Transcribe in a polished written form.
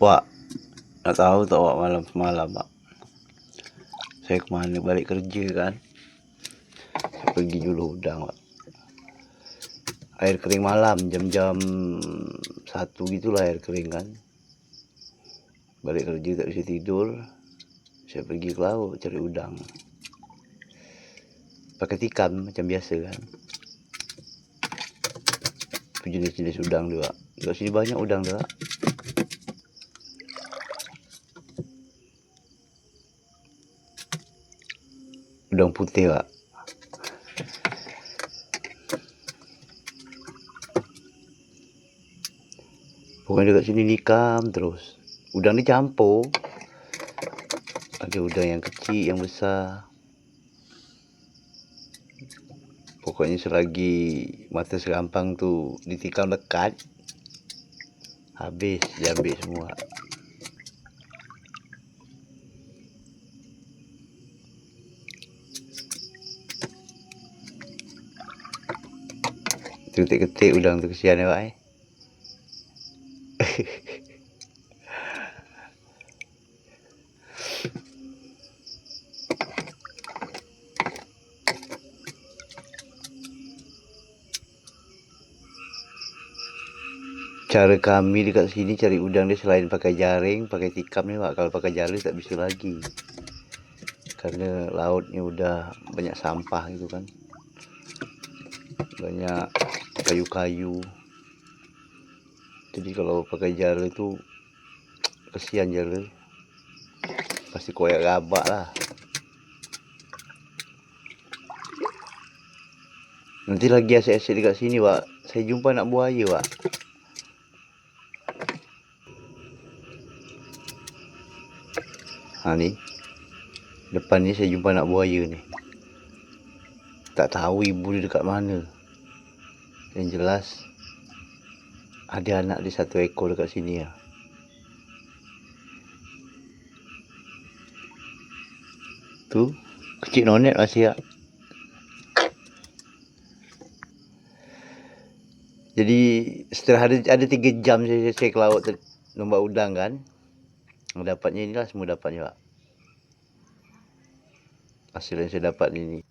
Wak, nak tahu tak Wak, malam semalam Wak, saya kemana, balik kerja kan, saya pergi Juluh Udang Wak. Air kering malam, jam-jam 1 gitulah air kering kan. Balik kerja tak bisa tidur, saya pergi ke laut cari udang. Pakai tikam macam biasa kan. Jenis-jenis udang tu Wak. Dekat sini banyak udang tu Wak. Udang putih Wak. Pokoknya dekat sini nikam terus. Udang ni campur. Ada udang yang kecil, yang besar. Pokoknya selagi mata serampang tu ditikam dekat, habis diambil semua. Ketik-ketik udang tu, kesian ya Pak. Cara kami dekat sini cari udang dia selain pakai jaring, pakai tikam ni Pak. Kalau pakai jaring tak bisa lagi. Karena lautnya udah banyak sampah gitu kan. Banyak kayu-kayu. Jadi kalau pakai jaring itu kesian jaring. Pasti koyak gabak lah. Nanti lagi asyik-asyik dekat sini Pak, saya jumpa anak buaya Pak. Ni depan ni saya jumpa anak buaya ni. Tak tahu ibu dia dekat mana. Yang jelas ada anak dia 1 ekor dekat sini ya. Tu kecil nonet masih ya. Jadi setelah ada 3 jam saya ke laut lomba udang kan. Dapatnya inilah, semua dapatnya Pak. Hasil yang saya dapat ini.